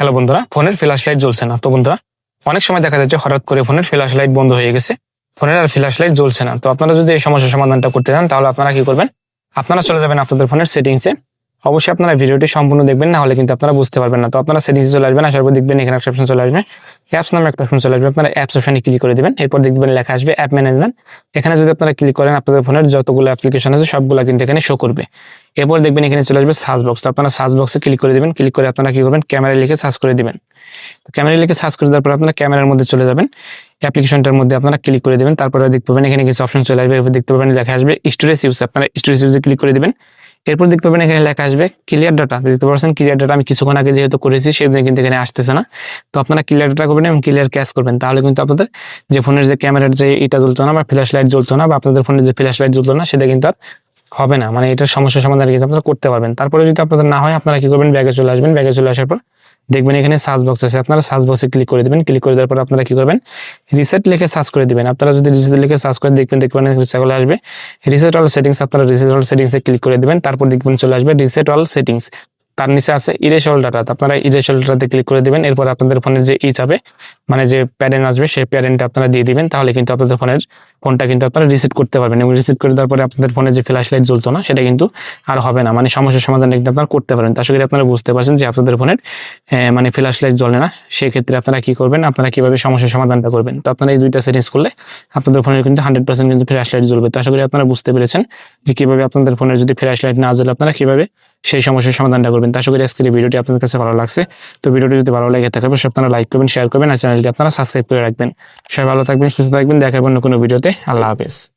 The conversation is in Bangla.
হ্যালো বন্ধুরা, ফোনের ফ্ল্যাশ লাইট জ্বলছে না। তো বন্ধুরা, অনেক সময় দেখা যাচ্ছে হঠাৎ করে ফোনের ফ্ল্যাশ লাইট বন্ধ হয়ে গেছে, ফোনের আর ফ্ল্যাশ লাইট জ্বলছে না। তো আপনারা যদি এই সমস্যার সমাধানটা করতে চান তাহলে আপনারা কি করবেন, আপনারা চলে যাবেন আপনাদের ফোনের সেটিংসে। অবশ্যই আপনারা ভিডিওটি সম্পূর্ণ দেখবেন, না হলে কিন্তু আপনারা বুঝতে পারবেন না। তো আপনারা সেটিংসে চলে আসবেন, আসার পর দেখবেন এখানে একটা অপশন চলে আসবে, অ্যাপস নামে একটা অপশন চলে আসবে। আপনারা অ্যাপস অপশনে ক্লিক করে দিবেন, এরপর দেখবেন লেখা আসবে অ্যাপ ম্যানেজমেন্ট। এখানে যদি আপনারা ক্লিক করেন আপনাদের ফোনের যতগুলো অ্যাপ্লিকেশন আছে সবগুলো কিন্তু এখানে শো করবে। এরপর দেখবেন এখানে চলে আসবে সার্চ বক্স। তো আপনারা সার্চ বক্সে ক্লিক করে দিবেন, ক্লিক করে আপনারা কি করবেন, ক্যামেরা লিখে সার্চ করে দিবেন। ক্যামেরা লিখে সার্চ করে দেওয়ার পর আপনারা ক্যামেরার মধ্যে চলে যাবেন, অ্যাপ্লিকেশনটার মধ্যে আপনারা ক্লিক করে দিবেন। তারপরে দেখতে পাবেন এখানে কিছু অপশন চলে আসবে, এরপর দেখতে পাবেন লেখা আসবে স্টোরেজ ইউজ। আপনারা স্টোরেজ ইউজে ক্লিক করে দিবেন। এরপর দেখতে পাবেন এখানে লেখা আসবে ক্লিয়ার ডাটা। দেখতে পাচ্ছেন ক্লিয়ার ডাটা আমি কিছুক্ষণ আগে যেহেতু করেছি সেজন্য কিন্তু এখানে আসতেছে না। তো আপনারা ক্লিয়ার ডাটা করবেন এবং ক্লিয়ার ক্যাশ করবেন, তাহলে কিন্তু আপনাদের যে ফোনের যে ক্যামেরার যে এটা জ্বলতো না বা ফ্ল্যাশ লাইট জ্বলতো না বা আপনাদের ফোনের যে ফ্ল্যাশ লাইট জ্বলতো না সেটা কিন্তু আর হবে না, মানে এটার সমস্যার সমাধান কিন্তু আপনারা করতে পারবেন। তারপরে যদি আপনাদের না হয় আপনারা কি করবেন, ব্যাগে চলে আসবেন। ব্যাগে চলে আসার পর দেখবেন এখানে সার্চ বক্স আছে, আপনারা সার্চ বক্সে ক্লিক করে দিবেন। ক্লিক করে দেওয়ার পর আপনারা কি করবেন, রিসেট লিখে সার্চ করে দিবেন। আপনারা যদি রিসেট লিখে সার্চ করে দেখবেন চলে আসবে রিসেট অল সেটিংস। আপনারা রিসেট অল সেটিংসে ক্লিক করে দিবেন। তারপর দেখবেন চলে আসবে রিসেট অল সেটিংস, তার নিচে আছে ইরেজ অল ডাটা। আপনারা ইরেজ অল ডাটাতে ক্লিক করে দিবেন। এরপর আপনাদের ফোনের যে যাবে, মানে যে প্যারেন্ট আসবে সেই প্যারেন্টটা আপনারা দিয়ে দিবেন, তাহলে কিন্তু আপনাদের ফোনটা কিন্তু আপনারা রিসেট করতে পারবেন। এবং রিসেট করে দেওয়ার পরে আপনাদের ফোনে যে ফ্ল্যাশ লাইট জ্বলতো না সেটা কিন্তু আর হবে না, মানে সমস্যার সমাধান কিন্তু আপনারা করতে পারেন। আশা করি আপনারা বুঝতে পারছেন যে আপনাদের ফোনের মানে ফ্ল্যাশ লাইট জ্বলে না, সেই ক্ষেত্রে আপনারা কি করবেন, আপনারা কিভাবে সমস্যার সমাধানটা করবেন। তো আপনারা এই দুইটা সেটিংস করলে আপনাদের ফোনের কিন্তু 100% কিন্তু ফ্ল্যাশ লাইট জ্বলবে। তো আশা করি আপনারা বুঝতে পেরেছেন যে কিভাবে আপনাদের ফোনের যদি ফ্ল্যাশ লাইট না জ্বলে আপনারা কিভাবে সেই সমস্যার সমাধানটা করবেন। তো আশা করি আজকের এই ভিডিওটি আপনাদের কাছে ভালো লাগছে। তো ভিডিওটি যদি ভালো লাগে থাকে অবশ্যই আপনারা লাইক করবেন, শেয়ার করবেন আর চ্যানেলটি আপনারা সাবস্ক্রাইব করে রাখবেন। সবাই ভালো থাকবেন, সুস্থ থাকবেন, দেখা হবে অন্য কোনো ভিডিওতে। আল্লাহ হাফেজ।